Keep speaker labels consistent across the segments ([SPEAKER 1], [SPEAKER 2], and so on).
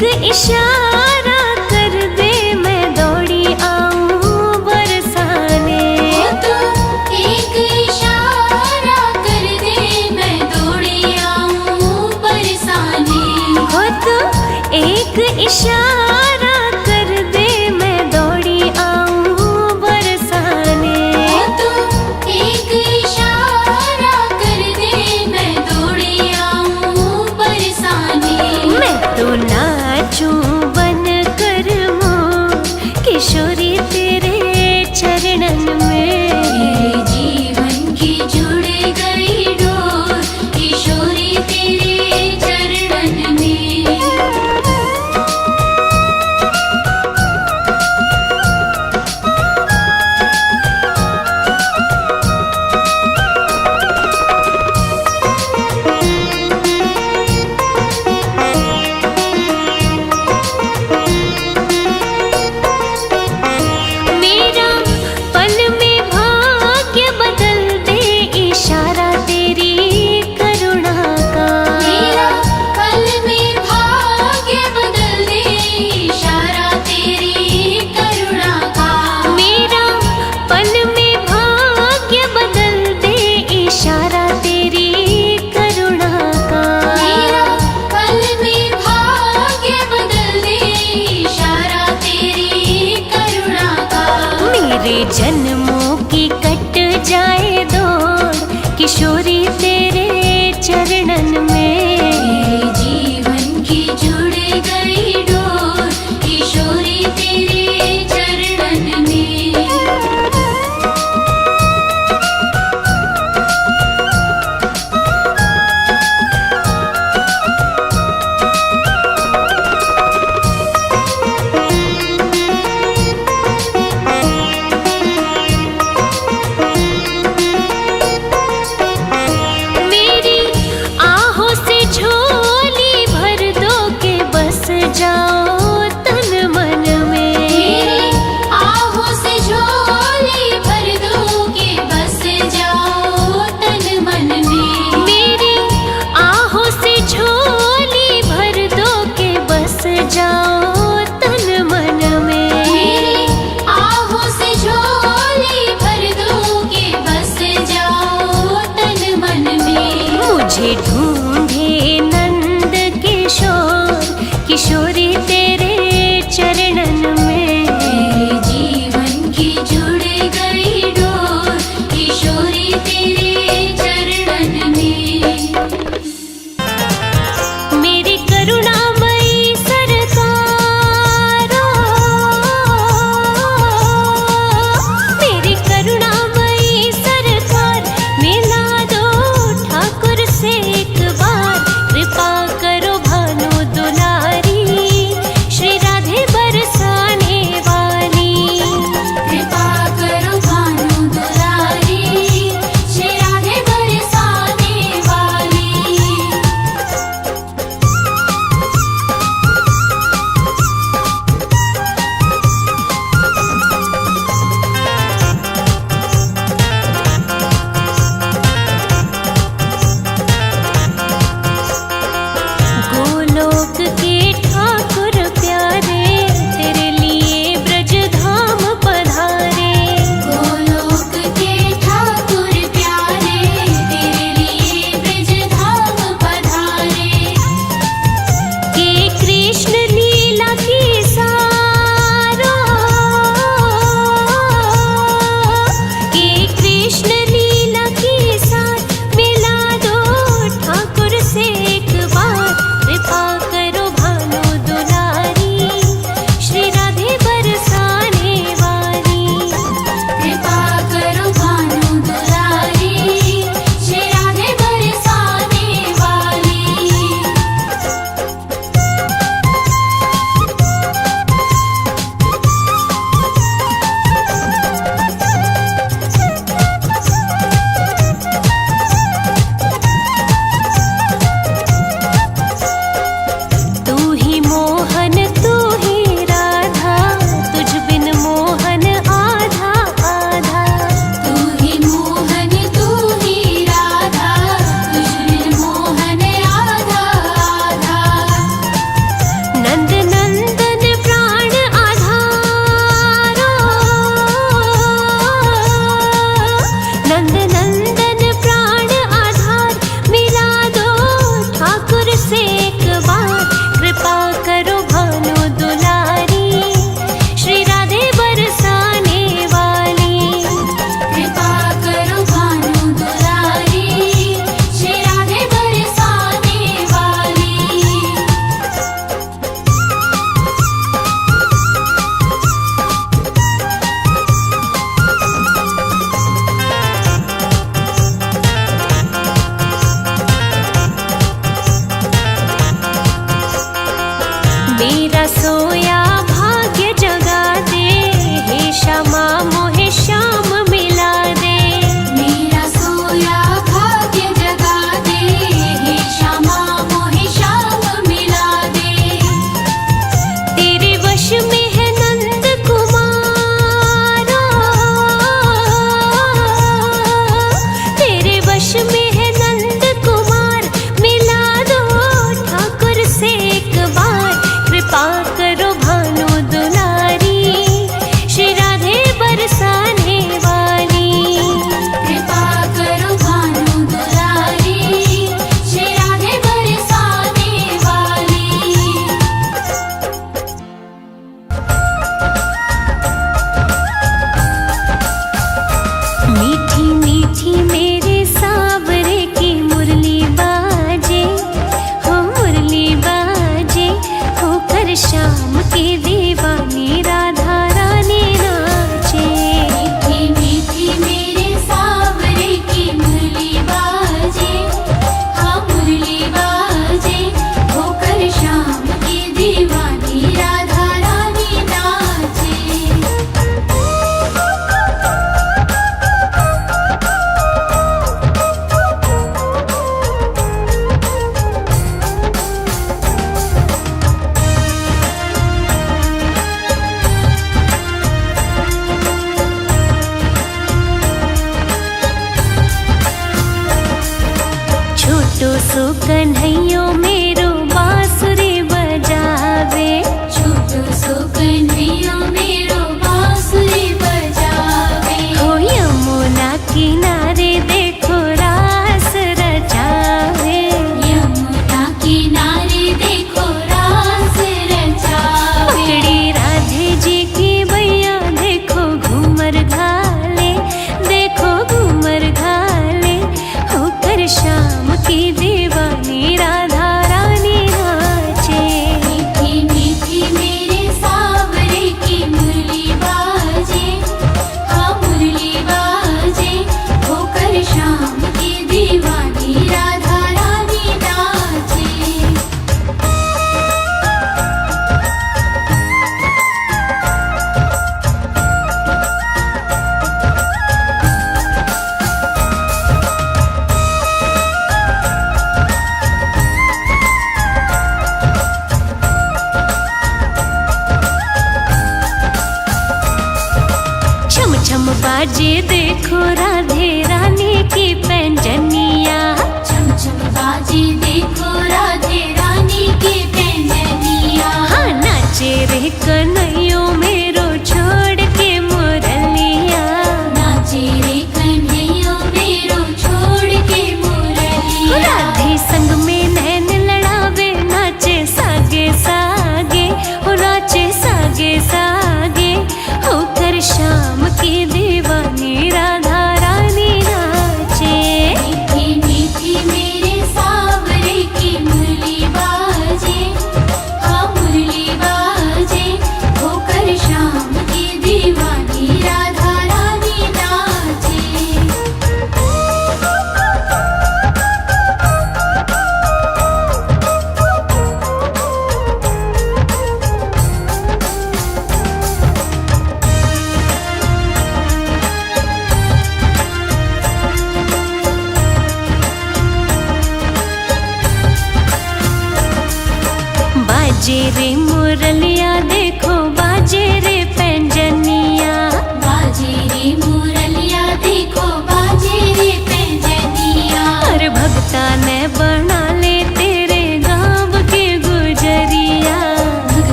[SPEAKER 1] एक इशारा कर दे मैं दौड़ी आऊं बरसाने।
[SPEAKER 2] तो एक इशारा कर दे मैं दौड़ी आऊं बरसाने।
[SPEAKER 1] हो तो एक इशारा कर दे मैं दौड़ी आऊं बरसाने।
[SPEAKER 2] तो एक इशारा कर दे मैं दौड़ी आऊं बरसाने।
[SPEAKER 1] मैं तो नाचूं बन कर मोर किशोरी तेरे चरणन में।
[SPEAKER 2] मेरे जीवन की जुड़ गई डोर किशोरी तेरे चरणन में।
[SPEAKER 1] मेरा पल में भाग्य बदल दे इशारा तेरी करुणा का।
[SPEAKER 2] मेरा पल में भाग्य बदल दे इशारा तेरी करुणा का।
[SPEAKER 1] मेरा पल में भाग्य बदल दे इशारा तेरी करुणा का।
[SPEAKER 2] मेरा पल में भाग्य बदल दे इशारा तेरी करुणा का।
[SPEAKER 1] मेरे जन्मों की कट जाए दौड़ किशोरी तेरे चरणन में।
[SPEAKER 2] मेरे जीवन की जुड़ गई डोर किशोरी तेरे चरणन में।
[SPEAKER 1] मेरी आहों से झोली भर दो के बस जाओ तन मन में।
[SPEAKER 2] मेरी आहों से झोली भर दो के बस जाओ तन मन में।
[SPEAKER 1] मेरी आहों से झोली भर दो के बस जाओ तन मन में।
[SPEAKER 2] मेरी आहों से झोली भर दो के बस जाओ तन मन में।
[SPEAKER 1] मुझे ढूंढे नंद किशोर किशोरी तेरे चरणन में।
[SPEAKER 2] मेरे जीवन की जुड़ गई डोर किशोरी तेरे चरणन में।
[SPEAKER 1] मेरी करुणामयी सरकार, मेरी करुणामयी सरकार, मिला दो ठाकुर से एक बार। कृपा करो भानु दुलारी मेरा सोया भाग्य जगा दे, हे श्यामा मोहे श्याम मिला दे।
[SPEAKER 2] मेरा सोया भाग्य जगा दे, हे श्यामा मोहे श्याम मिला दे।
[SPEAKER 1] तेरे वश में है नंद कुमारा, तेरे वश में है नंद कुमार, मिला दो ठाकुर से एक बार। कृपा करो भानु दुलारी, श्री राधे बरसाने वाली।
[SPEAKER 2] कृपा करो भानु दुलारी, श्री राधे बरसाने वाली।
[SPEAKER 1] मीठी मीठी मेरे सावरे की मुरली बाजे, हो मुरली बाजे, होकर श्याम की दीवानी राधा रानी नाचे।
[SPEAKER 2] मीठी मीठी मेरे सावरे की मुरली बाजे, हाँ मुरली बाजे, होकर श्याम की दीवानी राधा रानी नाचे।
[SPEAKER 1] छोटो सो कन्हैयो मेरो बांसुरी बजावे,
[SPEAKER 2] छोटो सो कन्हैया मेरो बांसुरी बजावे।
[SPEAKER 1] हो यमुना किनारे देखो रास रचावे।
[SPEAKER 2] यमुना किनारे देखो रास रचावे।
[SPEAKER 1] पकड़ी राधे जी की बैया देखो घूमर घाले, देखो घूमर घाले, होकर श्याम की दीवानी राधा रानी नाचे।
[SPEAKER 2] मीठी मीठी मेरे सावरे की मुरली बाजे, हाँ मुरली बाजे, होकर श्याम की दीवानी राधा रानी नाचे।
[SPEAKER 1] छम छम बाजे देखो राधे रानी की पैंजनिया।
[SPEAKER 2] छम छम बाजे देखो राधे रानी की पैंजनिया।
[SPEAKER 1] हाँ नाचे रे कन्हैयो मेरो छोड़ के मुरलिया।
[SPEAKER 2] नाचे रे कन्हैया मेरो छोड़ के मुरलिया।
[SPEAKER 1] राधे संग में नैन लड़ावे, नाचे सागे सागे, हो नाचे सागे सागे, होकर श्याम की दीवानी राधा रानी नाचे।
[SPEAKER 2] मीठी मीठी मेरे सावरे की मुरली बाजे, हाँ मुरली बाजे,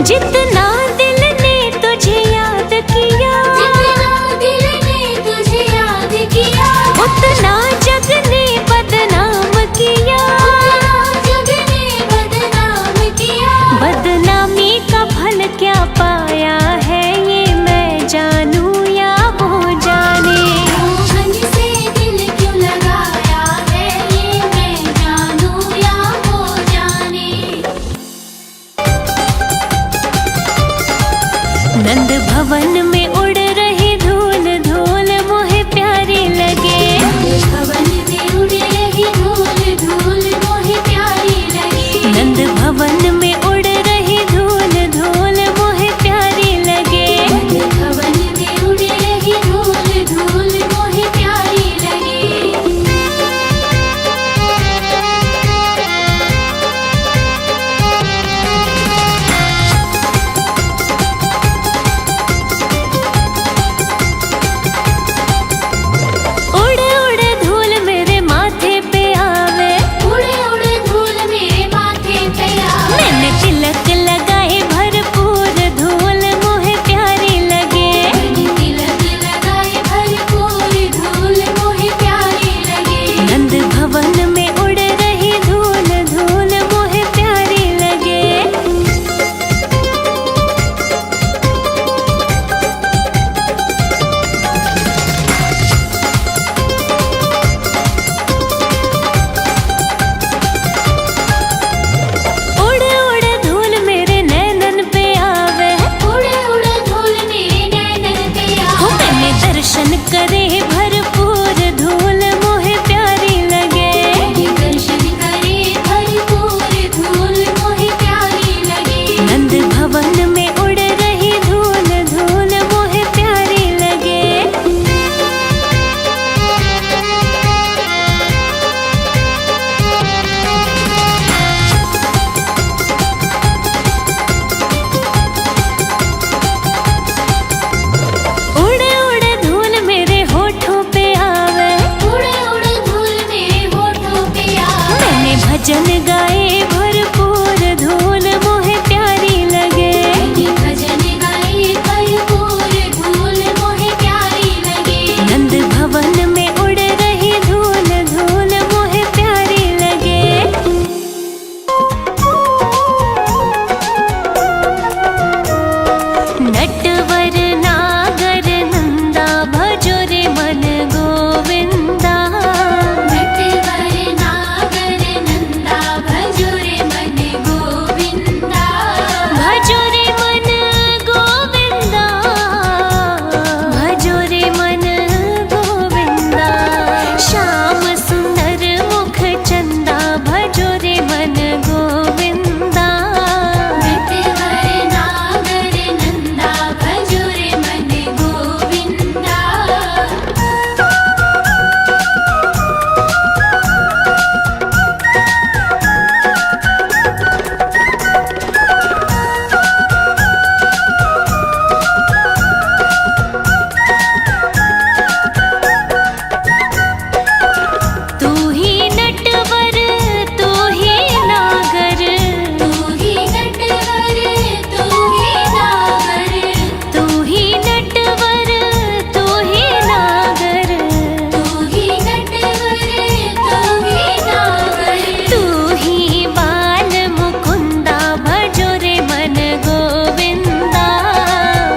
[SPEAKER 1] जितना दिल ने तुझे याद किया,
[SPEAKER 2] जितना दिल ने तुझे याद किया,
[SPEAKER 1] उतना जग ने बदनाम किया,
[SPEAKER 2] उतना जग ने बदनाम किया।
[SPEAKER 1] बदनामी का फल क्या पाया है ये मैं जानूं या वो जाने।
[SPEAKER 2] मोहन से दिल क्यों लगाया है ये मैं जानूं या वो जाने।
[SPEAKER 1] नंद भवन में उड़ रही धूल धूल मोहे प्यारी लगे।
[SPEAKER 2] भवन में उड़ रही धूल धूल मोहे प्यारी लगे।
[SPEAKER 1] नंद भवन में उड़ रही धूल धूल मोहे प्यारी लगे।
[SPEAKER 2] भवन में उड़ रही धूल धूल मोहे प्यारी लगे।
[SPEAKER 1] उड़ उड़ धूल मेरे माथे पे आवे,
[SPEAKER 2] उड़े उड़े धूल मेरे माथे पे आवे।
[SPEAKER 1] मैंने तिलक लगाए भरपूर धूल मोहे प्यारी लगे।
[SPEAKER 2] मैंने तिलक लगाए भरपूर धूल मोहे प्यारी लगे।
[SPEAKER 1] नंद भवन में उड़ रही धूल धूल मोहे प्यारी लगे। उड़ उड़ धूल मेरे नैनन पे आवे,
[SPEAKER 2] उड़े उड़े धूल मेरे नैनन पे
[SPEAKER 1] हो
[SPEAKER 2] आवे।
[SPEAKER 1] मैंने दर्शन करे भरपूर धूल मोहे प्यारी लगे।
[SPEAKER 2] मैंने दर्शन करे भरपूर धूल मोहे प्यारी लगे।
[SPEAKER 1] नंद भवन में उड़ रही धूल धूल मोहे प्यारी लगे। उड़ उड़ धूल मेरे होठों पे आवे,
[SPEAKER 2] उड़े उड़े धूल मेरे होठों पे आवे।
[SPEAKER 1] मैंने भजन गाए भरपूर धूल मोहे प्यारी लगे।
[SPEAKER 2] मैंने भजन गाए भरपूर धूल मोहे प्यारी लगे।
[SPEAKER 1] नंद भवन में उड़ रही धूल धूल मोहे प्यारी लगे। नटवर नागर नंदा भजो रे मन गोविंदा।
[SPEAKER 2] नटवर नागर नंदा भजो रे मन गोविंदा।
[SPEAKER 1] भजो रे मन गोविंदा, भजो रे मन गोविंदा। श्याम सुंदर मुख चंदा भजो रे मन गोविंदा।
[SPEAKER 2] नटवर नागर नंदा भजो रे मन गोविंदा।
[SPEAKER 1] तू ही नटवर तू ही नागर,
[SPEAKER 2] तू ही नटवर तू ही नागर।
[SPEAKER 1] तू ही नटवर तू ही नागर।
[SPEAKER 2] तू ही नटवर तू ही नागर।
[SPEAKER 1] तू ही बाल मुकुंदा भजो रे मन गोविंदा।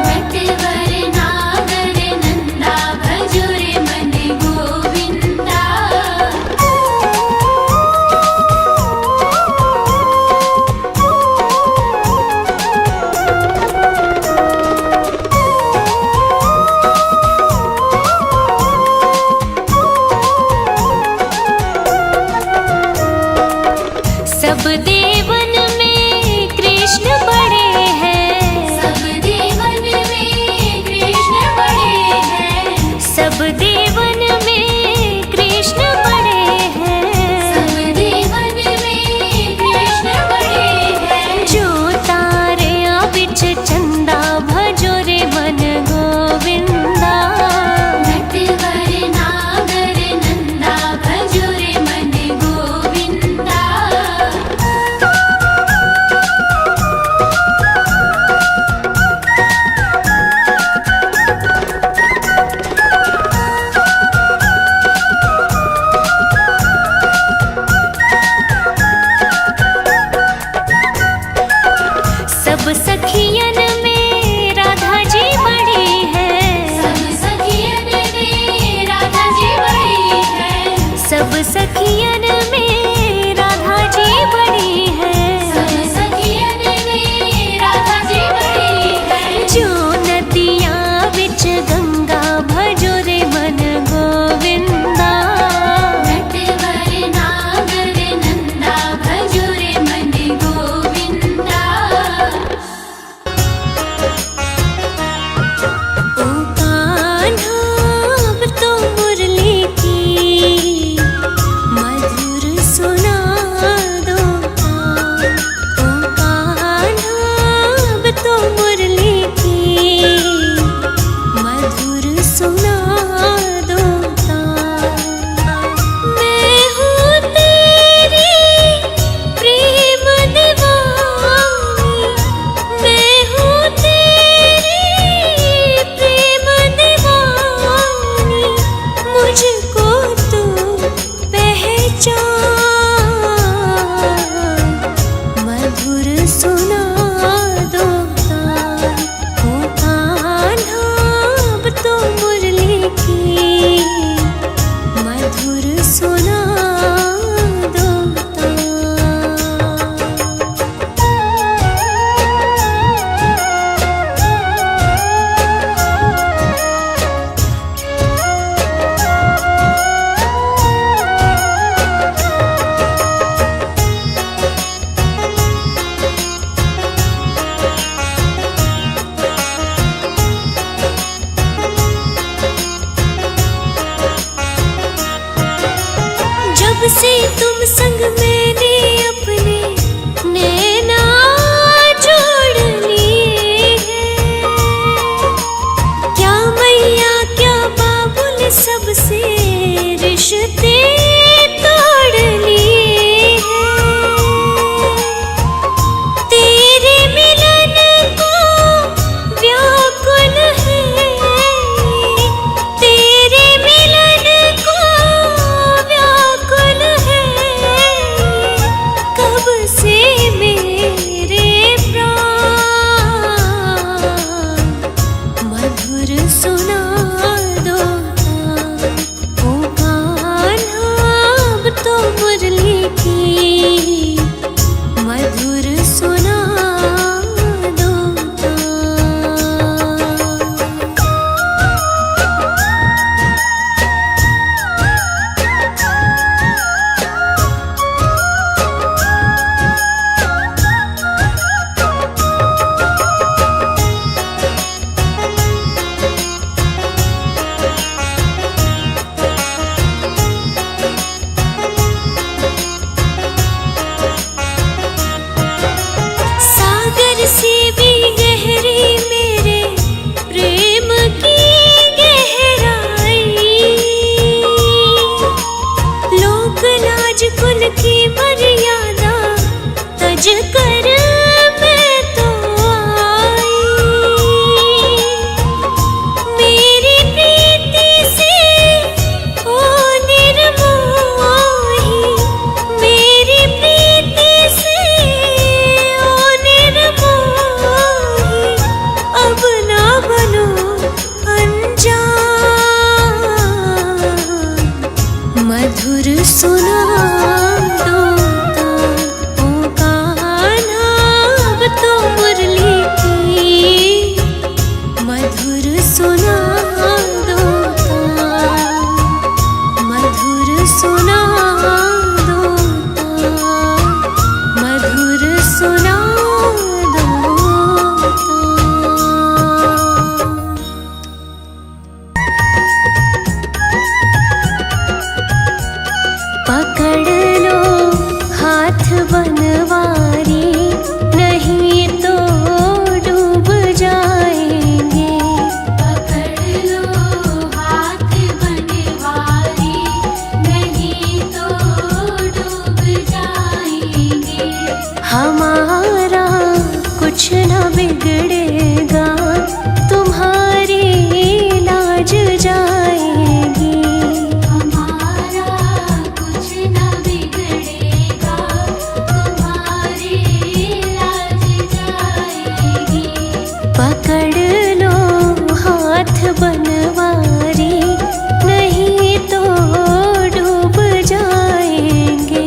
[SPEAKER 2] नटवर नागर नंदा भजो रे मन गोविंदा।
[SPEAKER 1] सब देवन में कृष्ण बड़े हैं,
[SPEAKER 2] सब देवन में कृष्ण बड़े हैं।
[SPEAKER 1] सब देवन में कृष्ण बड़े हैं।
[SPEAKER 2] सब देवन में कृष्ण बड़े हैं।
[SPEAKER 1] जो तारे बिच चंदा भजो रे मन गोविंदा।
[SPEAKER 2] नटवर नागर नंदा भजो रे मन गोविंदा।
[SPEAKER 1] भज कर मैं तो आई, मेरी प्रीति से ओ निर्मोही, मेरी प्रीति से ओ निर्मोही, अब ना बनो अनजान। मधुर सुना दो ओ कान्हा अब तो मुरली की, मधुर सुना दो, मधुर सुना दो, मधुर सुना दो। पकड़ लो हाथ बनवारी, नहीं तो डूब जाएंगे।
[SPEAKER 2] पकड़ लो हाथ बनवारी, नहीं तो डूब जाएंगे।
[SPEAKER 1] हमारा कुछ न बिगड़ेगा, तुम्हारी लाज जाएगी।
[SPEAKER 2] हमारा कुछ न बिगड़ेगा, तुम्हारी लाज जाएगी।
[SPEAKER 1] पकड़ लो हाथ बनवारी, नहीं तो डूब जाएंगे।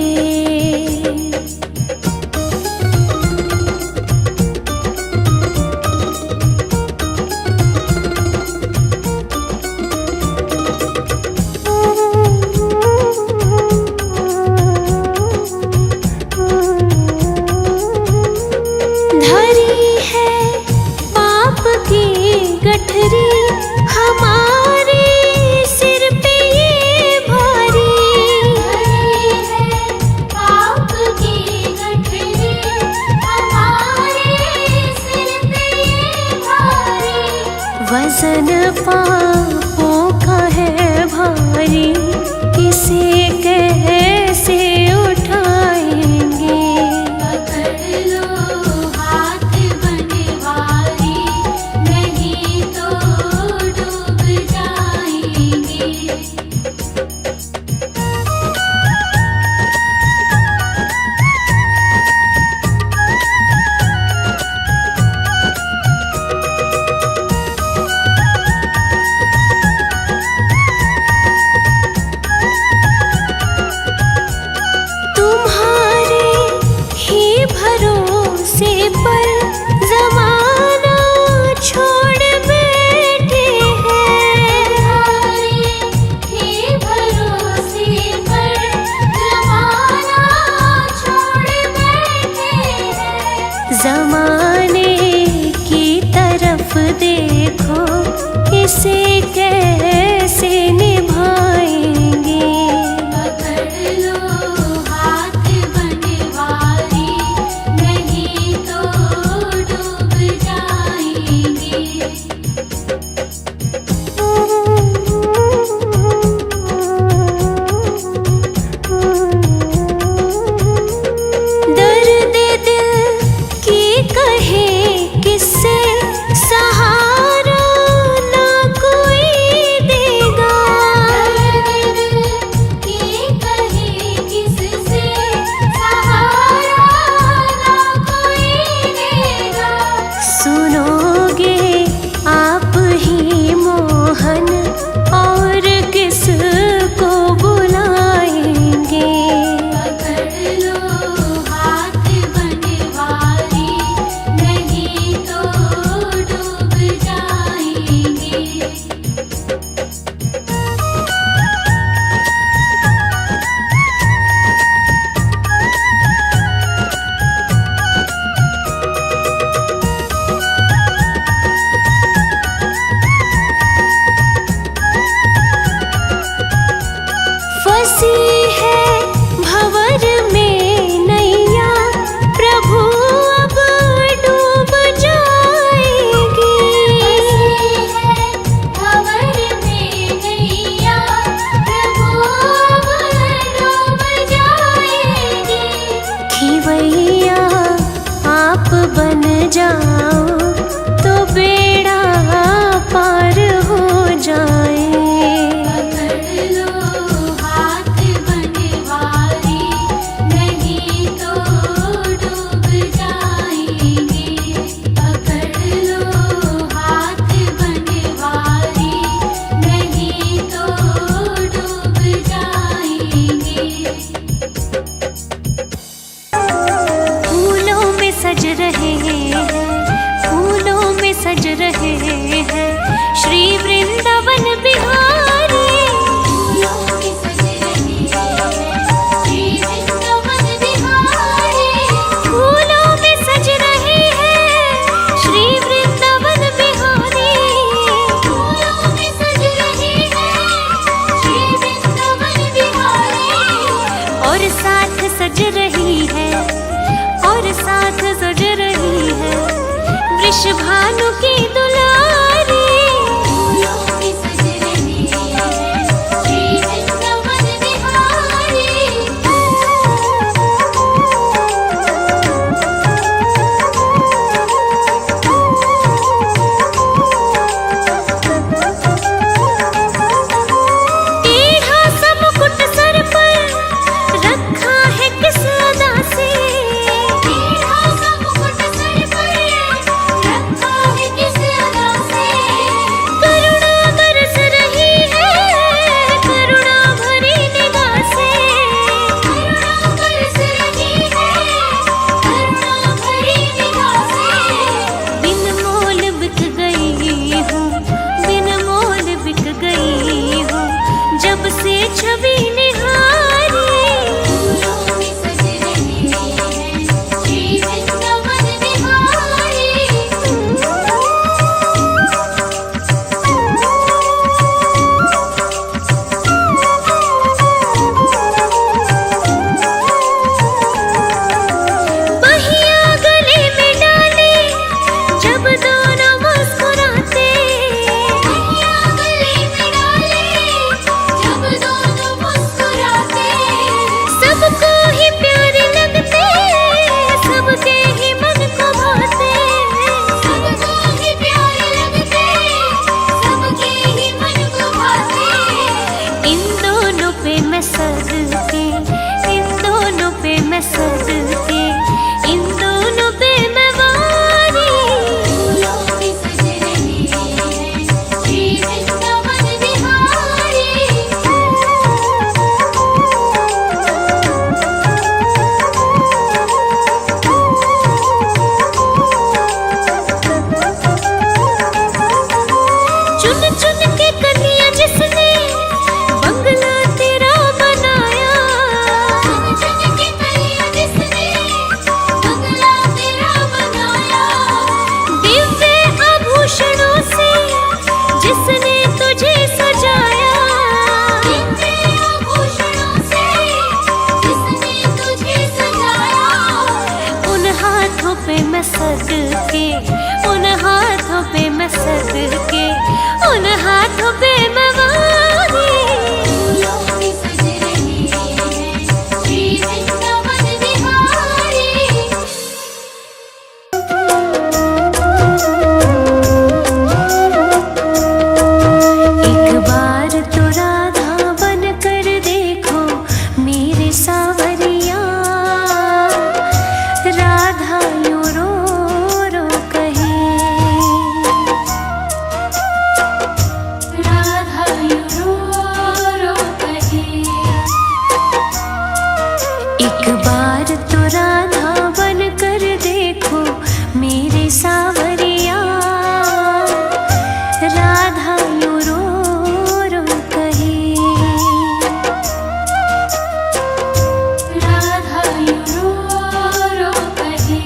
[SPEAKER 1] धरी है पाप की गठरी, हमारे सिर पे ये भारी।
[SPEAKER 2] धरी है पाप की गठरी, हमारे सिर पे ये भारी।
[SPEAKER 1] वजन पापों का है भारी, इसे कैसे उठाएंगे।
[SPEAKER 2] पकड़ लो हाथ बनवारी, नहीं तो डूब जाएंगे।
[SPEAKER 1] तुम्हारे ही भरोसे पर जमाना छोड़ बैठे हैं।
[SPEAKER 2] तुम्हारे ही भरोसे पर जमाना छोड़ बैठे हैं।
[SPEAKER 1] जमाने की तरफ देखो, इसे कैसे निभाएंगे।
[SPEAKER 2] पकड़ लो हाथ बनवारी, नहीं तो डूब जाएंगे।
[SPEAKER 1] दर्द दिल की कहे किससे, सहारा ना कोई जाओ तो बेड़ा पार हो जाए।
[SPEAKER 2] पकड़ लो हाथ बनवारी, नहीं तो डूब जाएंगे। पकड़ लो हाथ बनवारी, नहीं तो डूब जाएंगे।
[SPEAKER 1] फूलों में सज रहे हैं, फूलों में सज रहे हैं श्री वृंदावन बिहारी।
[SPEAKER 2] फूलों में सज रहे हैं श्री वृंदावन बिहारी।
[SPEAKER 1] फूलों में सज रहे हैं श्री वृंदावन बिहारी।
[SPEAKER 2] फूलों में सज रहे हैं श्री वृंदावन बिहारी।
[SPEAKER 1] और साथ सज रही है, और साथ सज रही है वृषभानु की दुलारी।
[SPEAKER 2] फूलों में सज रहे हैं श्री वृंदावन बिहारी।
[SPEAKER 1] टेढ़ा सा मुकुट सर पर रखा है किस अदा से।
[SPEAKER 2] टेढ़ा सा मुकुट सर पर रखा है किस अदा से।
[SPEAKER 1] करुणा बरस रही है, करुणा भरी निगाह से।
[SPEAKER 2] करुणा बरस रही है, करुणा भरी निगाह से।
[SPEAKER 1] बिन मोल बिक गई हूँ, बिन मोल बिक गई हूँ जब से छवि निहारी।
[SPEAKER 2] फूलों में सज रहे हैं श्री वृंदावन बिहारी।
[SPEAKER 1] बहिया गले में डाले जब दोनों मुस्कुराते।
[SPEAKER 2] बहिया गले में डाले जब दोनों मुस्कुराते।
[SPEAKER 1] सबको ही प्यारे लगते, सबके ही मन को भाते।
[SPEAKER 2] सबको ही प्यारे लगते, सबके ही मन को भाते।
[SPEAKER 1] इन दोनों पे मैं सदके, इन दोनों पे मैं सदके, इन दोनों पे मैं वारी।
[SPEAKER 2] फूलों में सज रहे हैं श्री वृंदावन बिहारी।
[SPEAKER 1] चुन चुन के कन्या जिसने बंगला तेरा बनाया।
[SPEAKER 2] चुन चुन के कलियां जिसने बंगला तेरा बनाया।
[SPEAKER 1] दिव्य आभूषणों से जिसने तुझे सजाया।
[SPEAKER 2] दिव्य आभूषणों से जिसने तुझे सजाया।
[SPEAKER 1] उन हाथों पे मैं सदके, उन हाथों पे मैं सदके, उन हाथों पे मैं वारी।
[SPEAKER 2] फूलों में सज रहे हैं श्री वृंदावन बिहारी।
[SPEAKER 1] एक बार तो राधा बन कर देखो मेरे सावरिया। राधा यूं रो रो कहे,
[SPEAKER 2] राधा यूं रो रो कहे।
[SPEAKER 1] एक बार तो राधा बन कर देखो मेरे सावरिया। राधा यूं रो रो कहे,
[SPEAKER 2] राधा यूं रो रो कहे।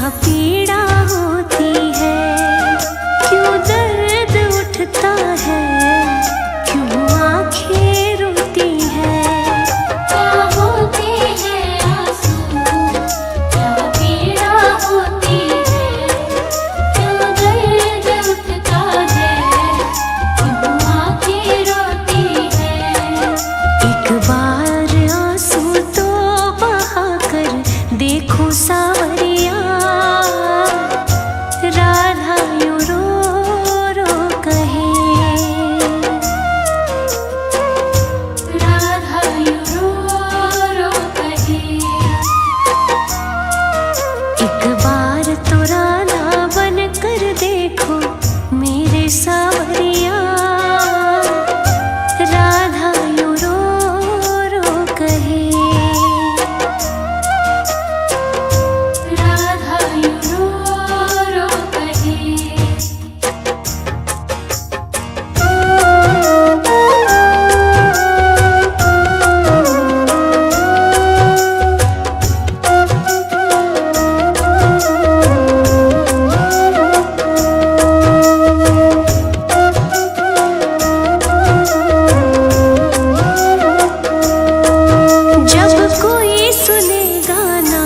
[SPEAKER 1] जहाँ पीड़ा होती है, क्यों दर्द उठता है, क्यों आंखें रोती है।
[SPEAKER 2] क्या होते हैं आंसू, क्या पीड़ा होती है, क्यों दर्द उठता है, क्यों आंखें रोती है।
[SPEAKER 1] एक बार आंसू तो बहा कर देखो सावरिया, राधा यूं रो रो कहे,
[SPEAKER 2] राधा यूं रो रो कहे।
[SPEAKER 1] एक बार तो राधा बन कर देखो मेरे सावरिया, राधा यूं रो रो कहे,
[SPEAKER 2] राधा यूं रो रो कहे।
[SPEAKER 1] जब कोई सुनेगा ना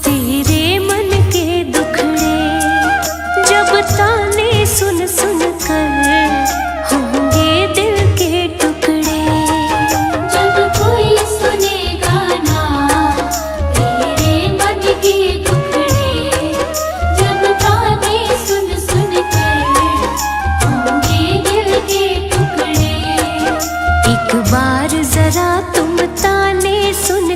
[SPEAKER 1] तेरे मन के दुखड़े, जब ताने सुन सुन कर होंगे दिल के टुकड़े।
[SPEAKER 2] जब कोई सुनेगा ना तेरे मन के दुखड़े, जब ताने सुन सुन कर होंगे दिल के टुकड़े।
[SPEAKER 1] एक बार जरा तुम ताने सुन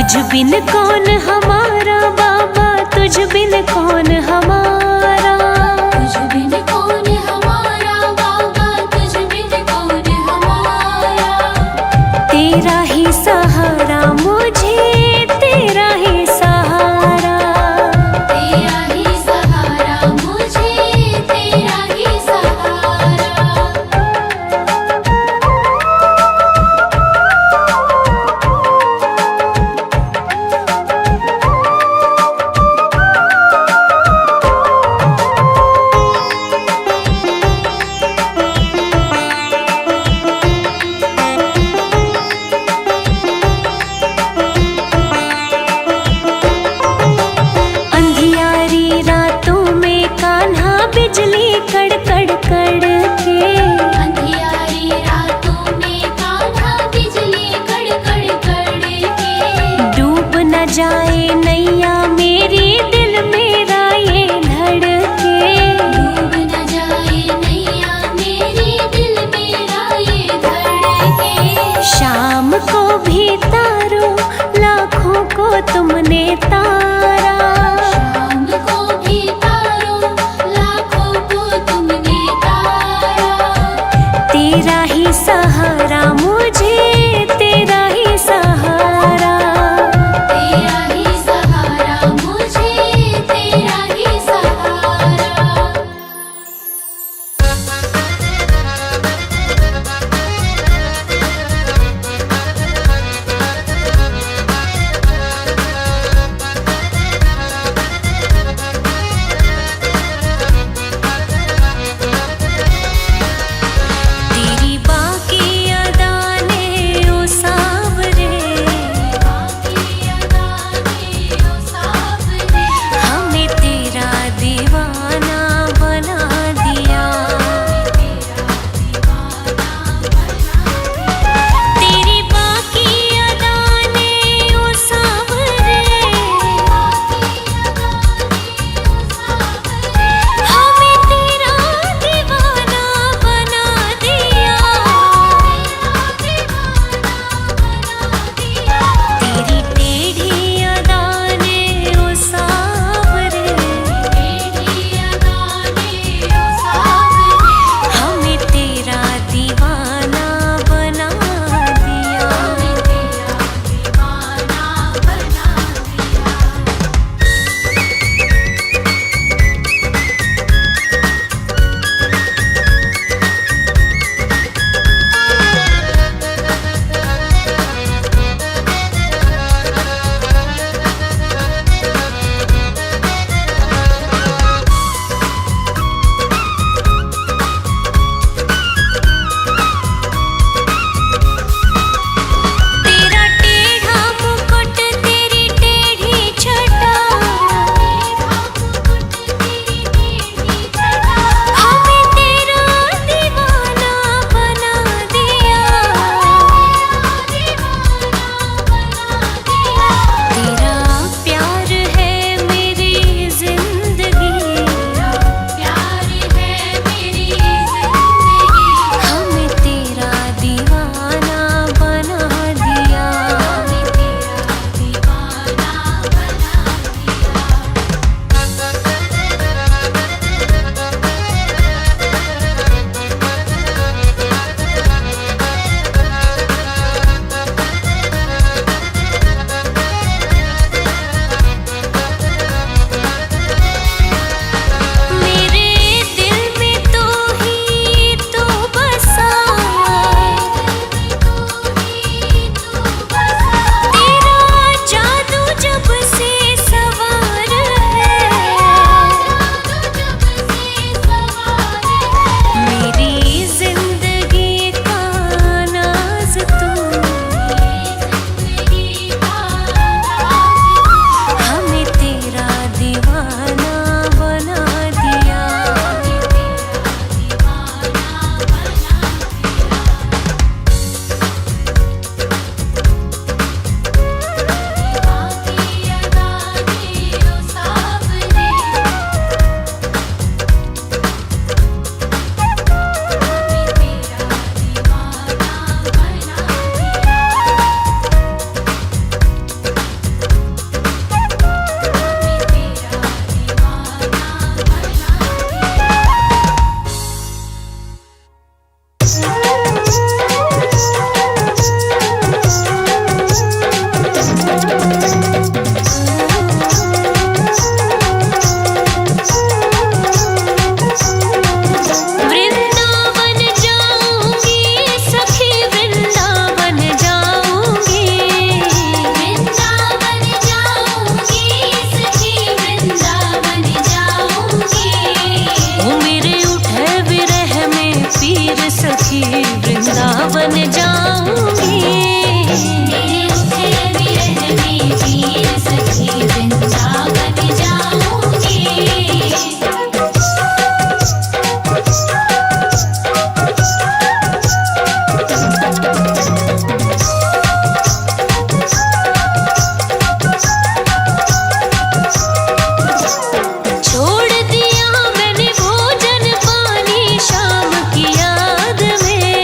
[SPEAKER 1] तुझ बिन कौन हमारा बाबा, तुझ बिन कौन हमारा,
[SPEAKER 2] तुझ बिन कौन हमारा बाबा, तुझ बिन कौन हमारा।
[SPEAKER 1] तेरा ही सहारा मुझे, तेरा ही सहारा,
[SPEAKER 2] तेरा ही सहारा मुझे, तेरा ही सहारा।
[SPEAKER 1] अंधियारी रातों में कान्हा बिजली कड़कड़ कड़के,
[SPEAKER 2] अंधियारी रातों में कान्हा बिजली कड़कड़ कड़के।
[SPEAKER 1] डूब न जाए नैया मेरी, दिल मेरा ये धड़के।
[SPEAKER 2] डूब न जाए नैया मेरी, दिल मेरा ये धड़के।
[SPEAKER 1] शाम को भी तारो, लाखों को तुमने तारा,
[SPEAKER 2] शाम को भी तारो, लाखों को तुमने तारा।
[SPEAKER 1] तेरा ही सहारा मुझे, तेरा ही सहारा,
[SPEAKER 2] तेरा ही
[SPEAKER 1] वृंदावन जाऊंगी।
[SPEAKER 2] मेरे उठे विरह में वीर सखी वृंदावन जाऊंगी।
[SPEAKER 1] छोड़ दिया मैंने भोजन पानी शाम की याद में।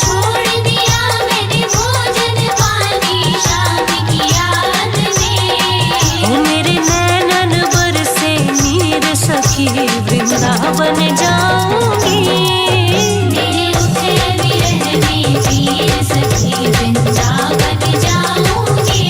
[SPEAKER 2] छोड़ दिया मैंने भोजन पानी शाम की याद में।
[SPEAKER 1] ओ मेरे नैनन बरसे नीर सखी वृंदावन जाऊंगी।
[SPEAKER 2] मेरे उठे विरह में वीर सखी वृंदावन जाऊंगी।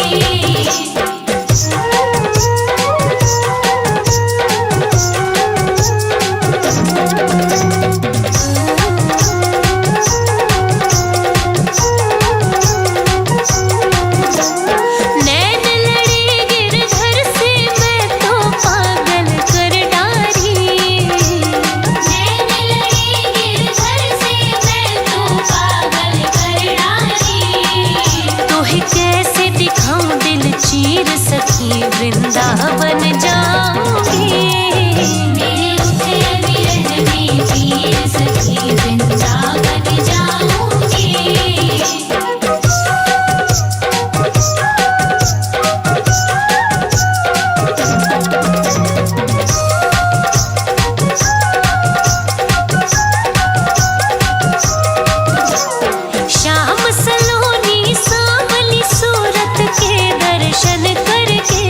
[SPEAKER 1] नैन लड़े गिरधर से मैं तो पागल कर डारी।
[SPEAKER 2] नैन लड़े गिरधर से मैं तो पागल कर डाली।
[SPEAKER 1] तोहे कैसे दिखाऊं दिल चीर सखी वृंदावन जाऊंगी।
[SPEAKER 2] मेरे उठे विरह में वीर सखी वृंदावन जाऊंगी।
[SPEAKER 1] श्याम सलोनी सांवली सूरत के दर्शन करके।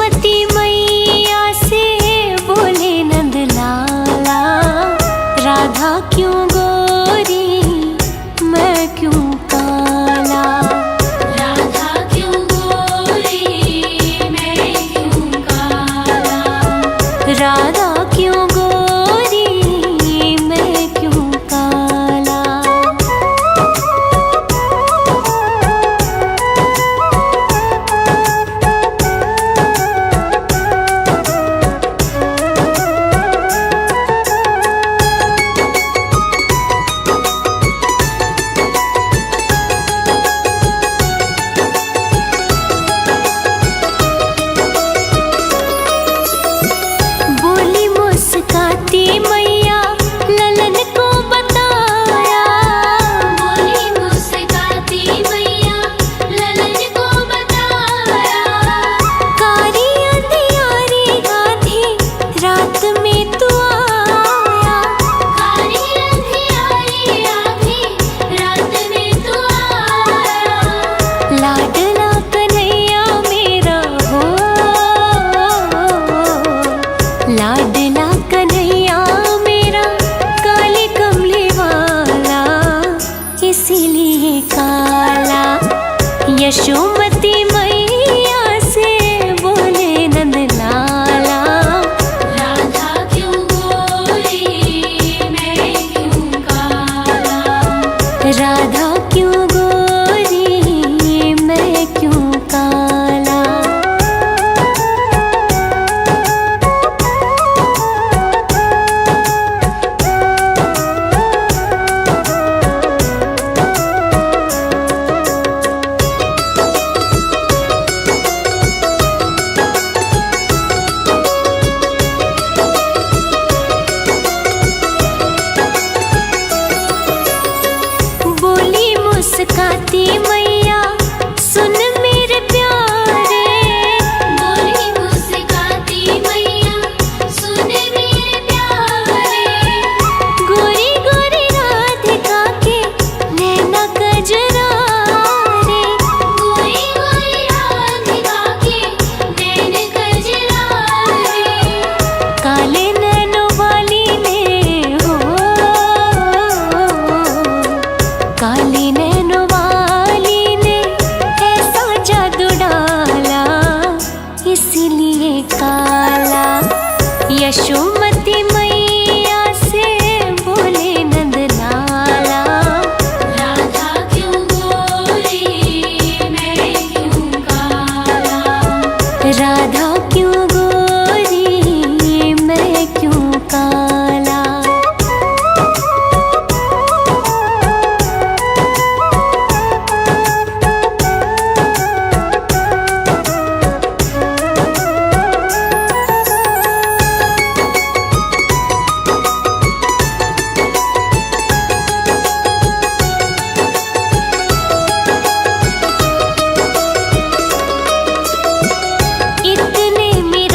[SPEAKER 1] यशोमती मैया से बोले नंद लाला, राधा क्यों गोरी मैं क्यों काला।
[SPEAKER 2] राधा क्यों गोरी मैं क्यों काला।
[SPEAKER 1] राधा क्यों गोरी मैं क्यों काला। बोली मुस्काती मैया ललन को बताया।
[SPEAKER 2] बोली मुस्काती मैया ललन को बताया।
[SPEAKER 1] कारी अंधियारी आधी रात में तू आया।
[SPEAKER 2] कारी अंधियारी आधी रात में तू आया।
[SPEAKER 1] लाडला कन्हैया मेरा हो, लाडला कन्हैया मेरा काले कमले वाला, इसीलिए काला। यशोमती मैया से बोले नंद लाला,
[SPEAKER 2] राधा क्यों गोरी मैं क्यों काला।
[SPEAKER 1] राधा क्यों गोरी मैं क्यों काला। बोली मुस्काती मैया सुन मेरे प्यारे।
[SPEAKER 2] बोली मुस्काती मैया सुन मेरे प्यारे।
[SPEAKER 1] गोरी गोरी राधिका के नैना कजरा रे।
[SPEAKER 2] गोरी गोरी राधिका के नैन कजरा रे।
[SPEAKER 1] काले नैनों वाली ने हो, काले नैनों वाली ने ऐसा जादू डाला, इसीलिए काला। यशोमती मैया से बोले नंद लाला,
[SPEAKER 2] राधा क्यों गोरी मैं क्यों काला।
[SPEAKER 1] राधा क्यों गोरी मैं क्यों काला। इतने में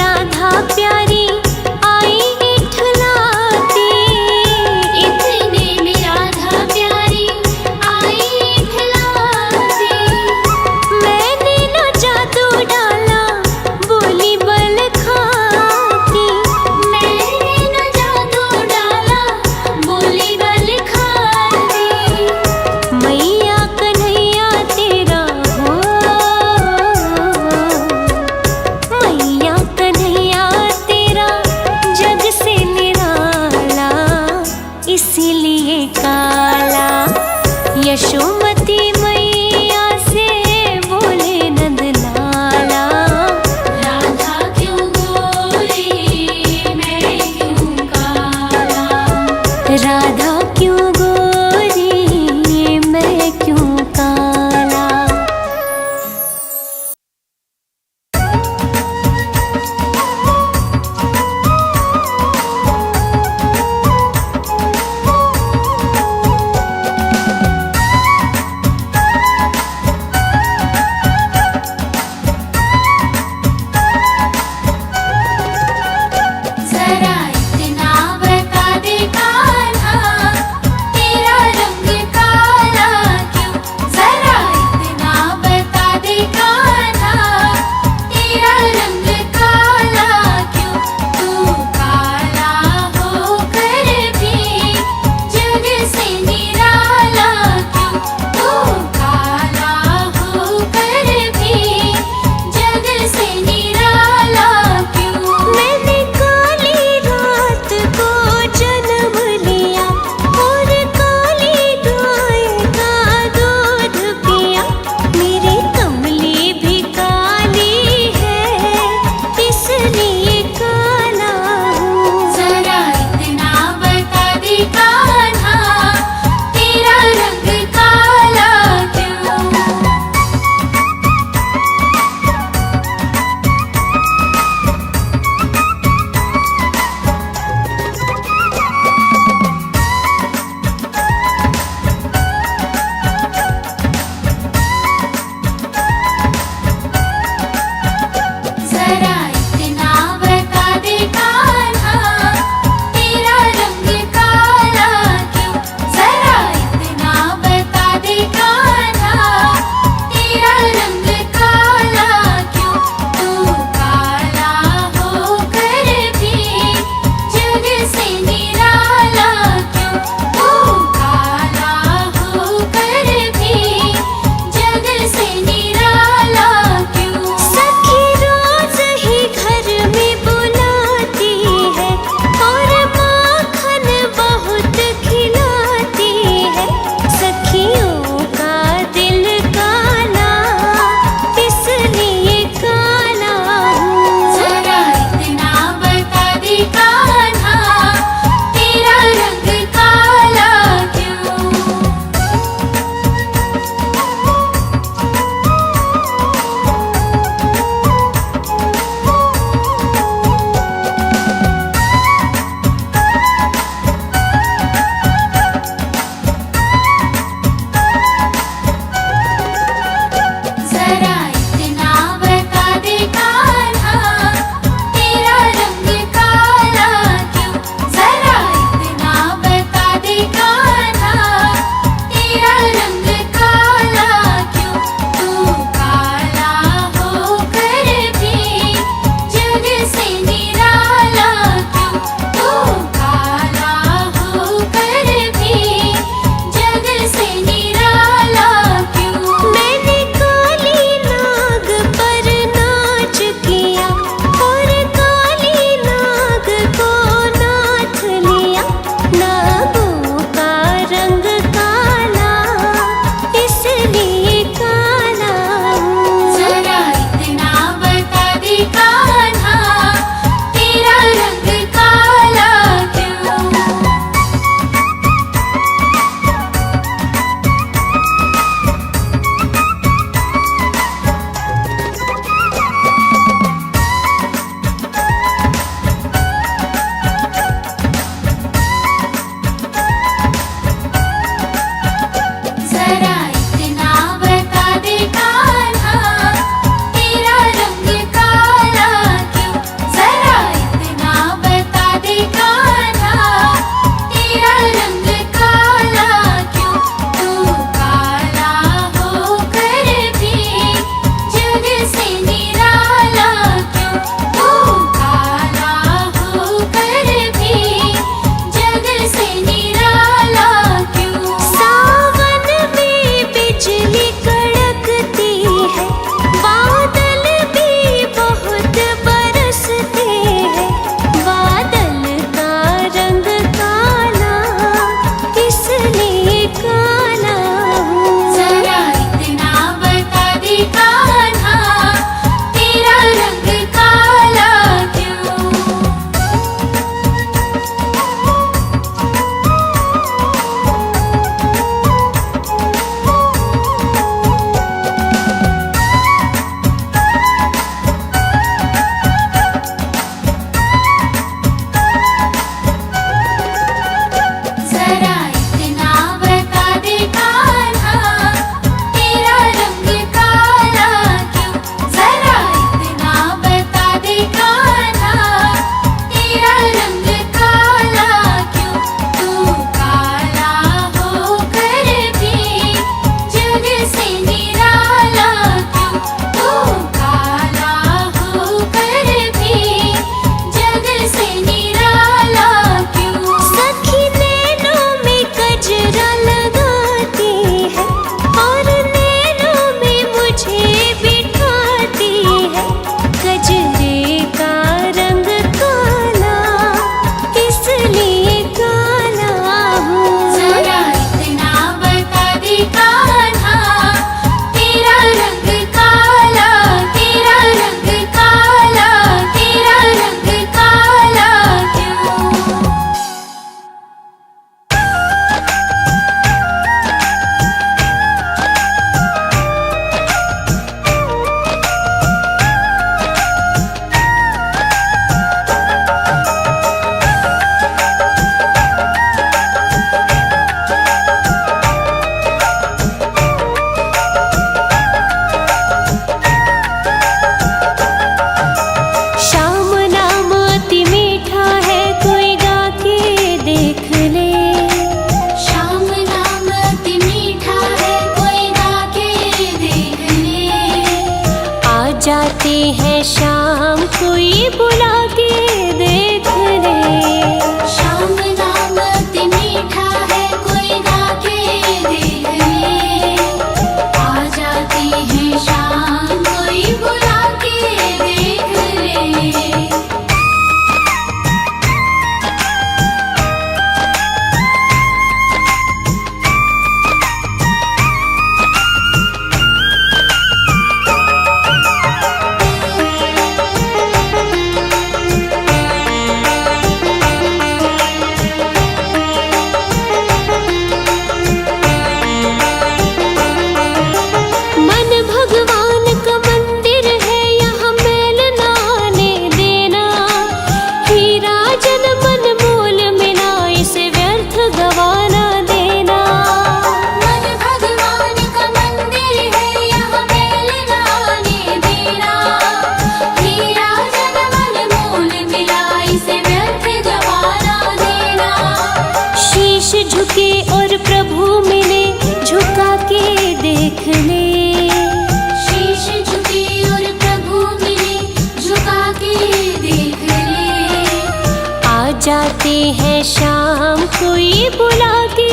[SPEAKER 1] जाते हैं शाम कोई बुला के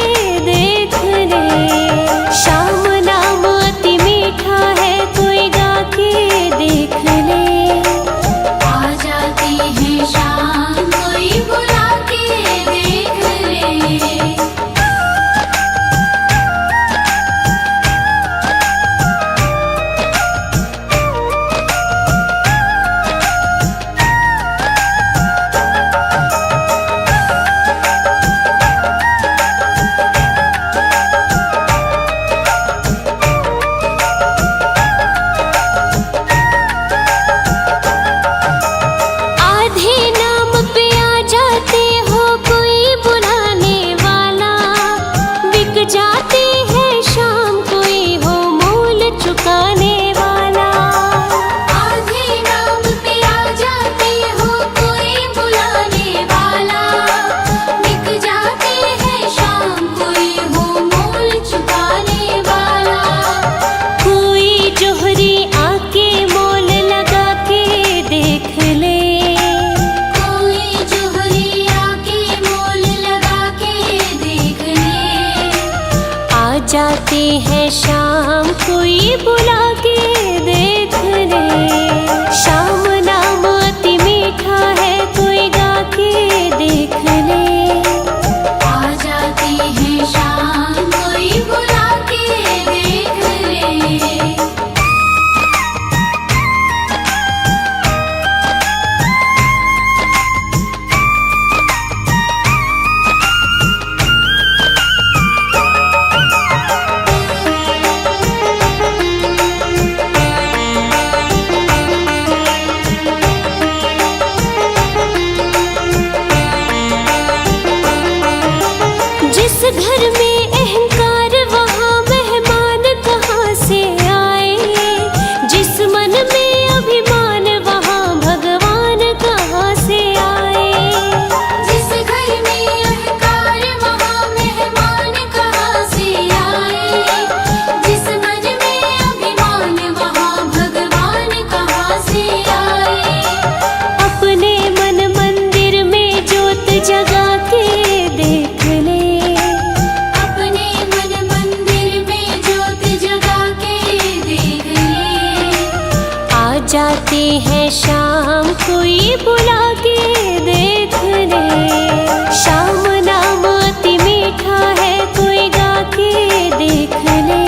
[SPEAKER 1] देख ले। शाम नाम अति मीठा है कोई गा के देख ले।
[SPEAKER 2] आ जाती है शाम कोई बुला के देख ले।
[SPEAKER 1] जाती है शाम कोई हो मूल चुकाने वाला।
[SPEAKER 2] आधे नाम पे आ जाते हो कोई बुलाने वाला। बिक जाती है शाम कोई हो मूल चुकाने वाला।
[SPEAKER 1] कोई जोहरी आके मोल लगा के देख ले।
[SPEAKER 2] कोई जोहरी आके मोल लगा के देख ले।
[SPEAKER 1] आ जाते हैं शाम कोई बुला के देख ले। शाम नाम अति मीठा है कोई गा के देख ले।
[SPEAKER 2] आ जाती है शाम कोई बुला के देख ले।
[SPEAKER 1] जिस घर में अहंकार वहाँ मेहमान कहाँ से आए। जिस मन में अभिमान वहाँ भगवान कहाँ से आए।
[SPEAKER 2] जिस घर में अहंकार वहाँ मेहमान कहाँ से आए। जिस मन में अभिमान वहाँ भगवान कहाँ से आए।
[SPEAKER 1] अपने मन मंदिर में जोत जगा के देख ले।
[SPEAKER 2] अपने मन मंदिर में जोत जगा के देख ले।
[SPEAKER 1] आ जाते हैं शाम कोई बुला के देख ले। शाम नाम अति मीठा है कोई गा के देख ले।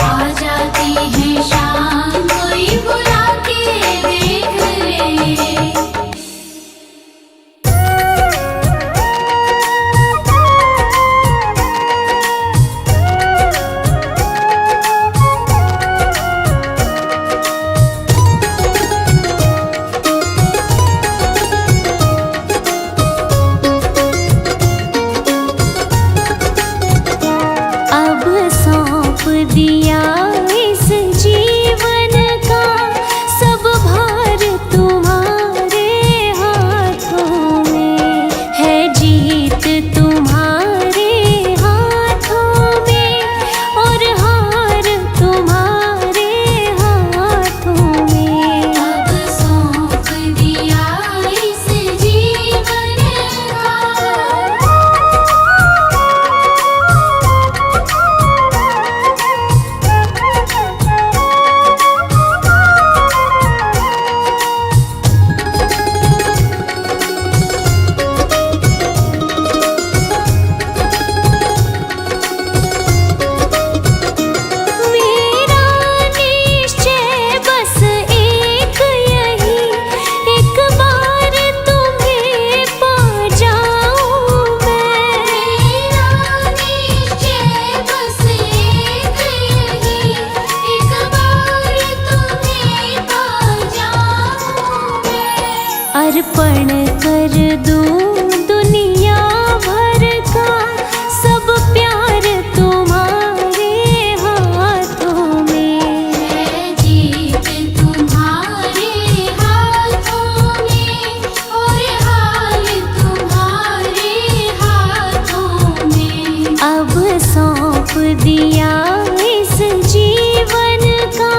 [SPEAKER 2] आ जाती है शाम कोई बुला के देख ले।
[SPEAKER 1] अब सौंप दिया इस जीवन का सब भार तुम्हारे हाथों में है। जीत तुम्हारे हाथों में और हार तुम्हारे हाथों में।
[SPEAKER 2] अब सौंप दिया इस जीवन का।
[SPEAKER 1] मेरा निश्चय बस एक यही एक बार तुम्हें पा जाऊं मैं।
[SPEAKER 2] मेरा निश्चय बस एक यही एक बार तुम्हें पा जाऊं मैं।
[SPEAKER 1] अर्पण कर दूं दुनिया भर का सब प्यार तुम्हारे हाथों में।
[SPEAKER 2] है जीत तुम्हारे हाथों में और हाल तुम्हारे हाथों में।
[SPEAKER 1] अब सौंप दिया इस जीवन का।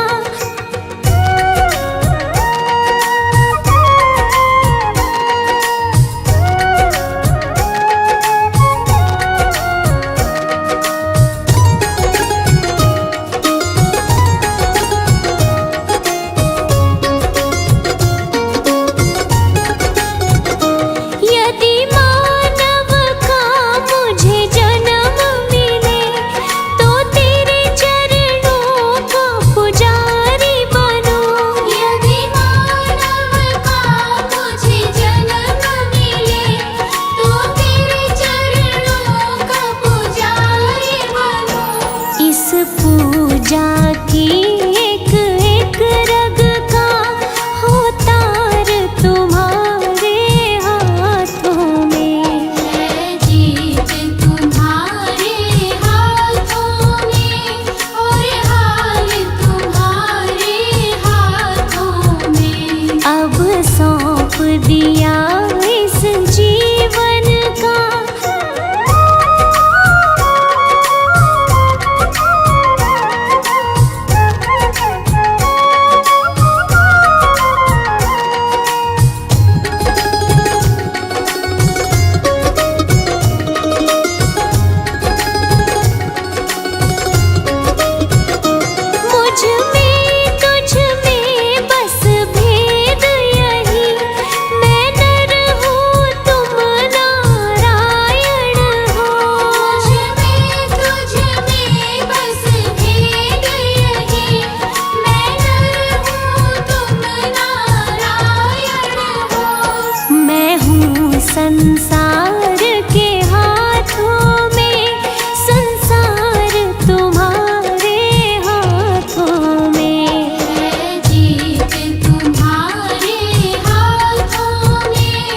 [SPEAKER 1] संसार के हाथों में, संसार तुम्हारे हाथों में।
[SPEAKER 2] है जीत तुम्हारे हाथों में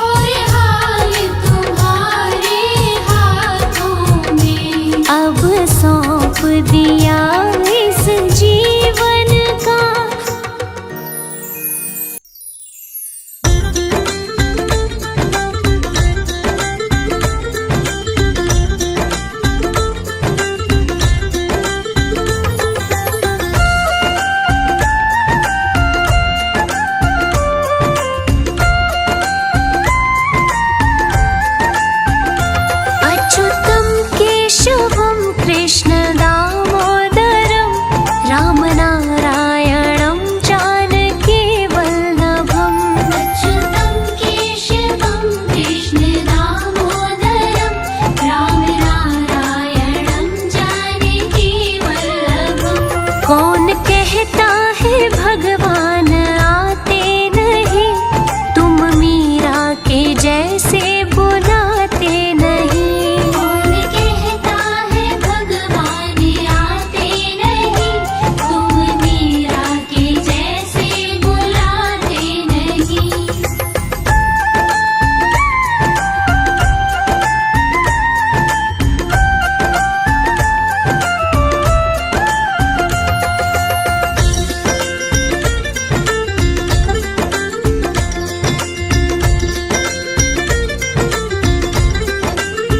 [SPEAKER 2] और हाल तुम्हारे हाथों में।
[SPEAKER 1] अब सौंप दिया इस जीवन का, अच्युतम केशवम कृष्ण दामोदरम, राम नारायणम जानकी वल्लभम।
[SPEAKER 2] अच्युतं केशवं कृष्ण दामोदरं, राम नारायणं जानकी वल्लभम्।
[SPEAKER 1] कौन कहता है भगवान आते नहीं, तुम मीरा के जैसे बुलाते नहीं।
[SPEAKER 2] कौन कहता है भगवान आते नहीं, तुम मीरा के जैसे बुलाते नहीं।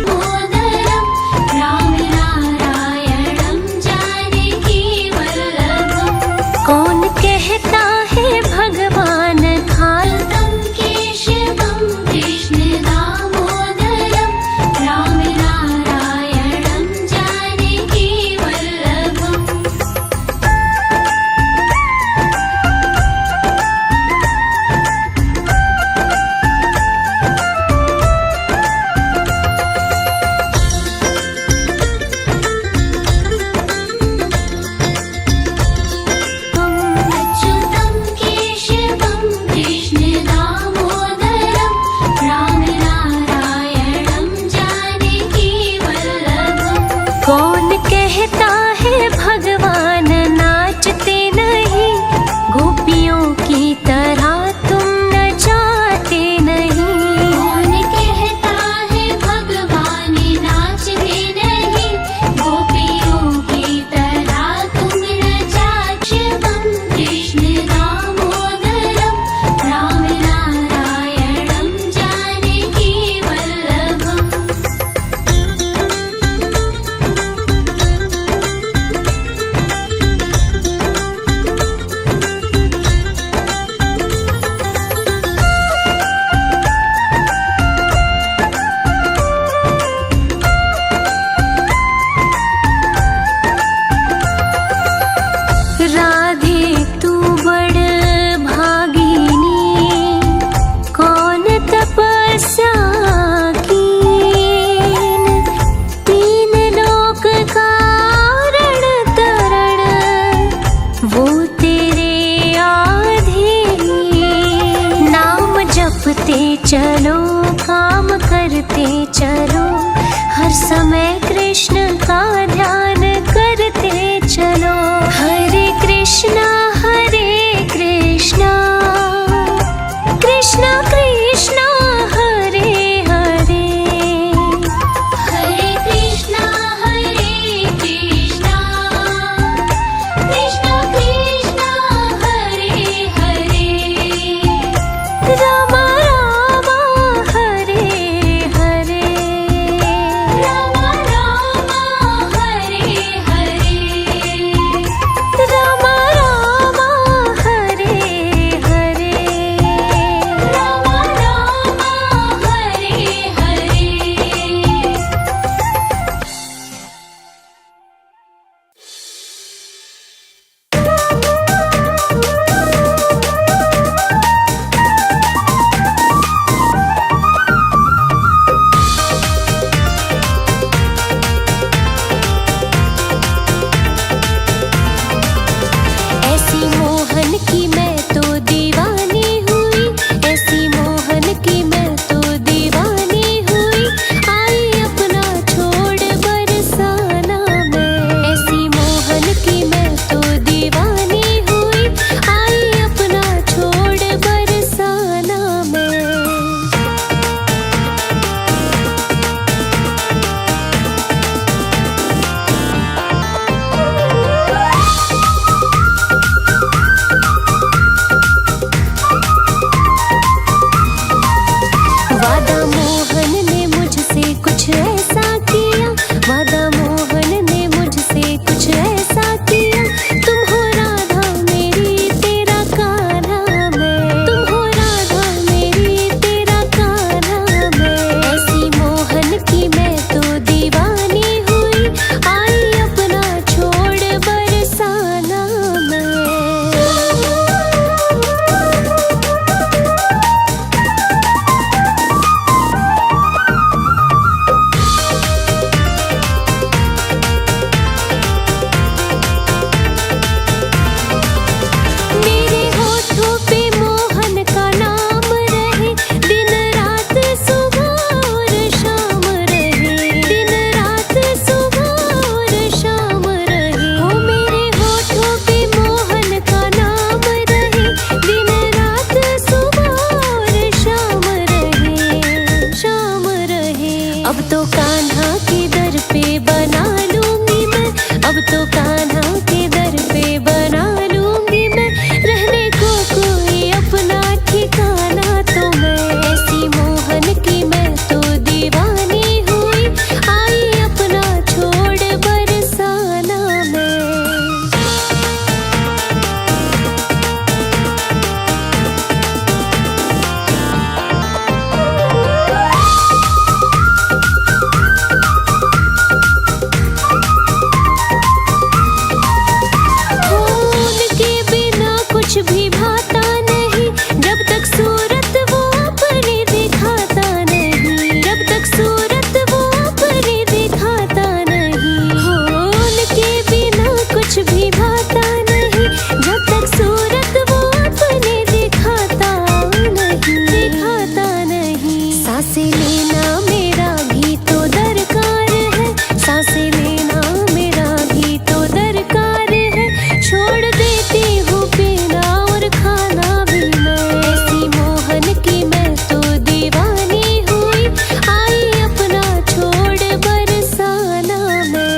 [SPEAKER 2] दामोदरं, राम नारायणं जानकी वल्लभम्।
[SPEAKER 1] कौन कहता है भगवान खाल,
[SPEAKER 2] अच्युतं केशवं कृष्ण दामोदरं, राम नारायणं जानकी वल्लभम्। अच्युतं केशवं कृष्ण दामोदरं, राम नारायणं जानकी वल्लभम्।
[SPEAKER 1] कौन कहता है भगवान नाचते नहीं, गोपियों की तरह तुम नचाते नहीं।
[SPEAKER 2] कौन कहता है भगवान नाचते नहीं, गोपियों की तरह तुम नचाते। कृष्ण दामोदरं, राम नारायणं जानकी वल्लभम्।
[SPEAKER 1] राधे तू बड़ भागिनी, कौन तपस्या कीन, तीन लोक कारण तरण, वो तेरे आधीन। नाम जपते चलो, काम करते चलो, हर समय कृष्ण का ध्यान करते चलो। हरे कृष्णा कृष्णा कृष्णा हरे हरे।
[SPEAKER 2] हरे कृष्णा कृष्णा कृष्णा हरे हरे।
[SPEAKER 1] राम राम तो कान्हा के दर पे बना लूंगी मैं, अब तो कान्हा के दर पे बना लूंगी मैं, रहने को कोई अपना ठिकाना तो मैं, ऐसी मोहन की मैं तो दीवानी हुई, आई अपना छोड़ बरसाना मैं। उनके बिना कुछ भी भाता नहीं, जब तक सूरत वो अपनी दिखाता नहीं, जब तक सूरत वो अपनी दिखाता नहीं। हो उनके बिना कुछ भी भाता नहीं, जब तक सूरत वो अपनी दिखाता नहीं। सांसें लेना मेरा भी तो दरकार है, सांसें लेना मेरा भी तो दरकार है, छोड़ देती हूँ पीना और खाना भी मैं, ऐसी मोहन की मैं तो दीवानी हुई, आई अपना छोड़ बरसाना मैं।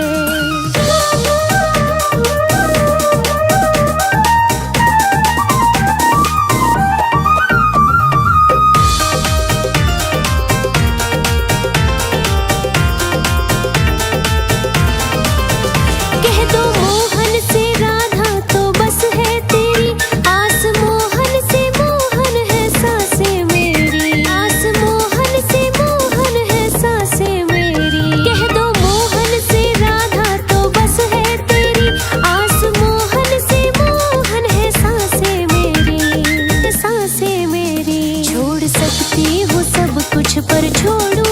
[SPEAKER 1] कह दो मोहन से राधा तो बस है तेरी, आस मोहन से मोहन है सांसें मेरी, आस मोहन से मोहन है सांसें मेरी। कह दो मोहन से राधा तो बस है तेरी, आस मोहन से मोहन है सांसें मेरी, सांसें मेरी। छोड़ सकती हूँ सब कुछ पर छोड़ू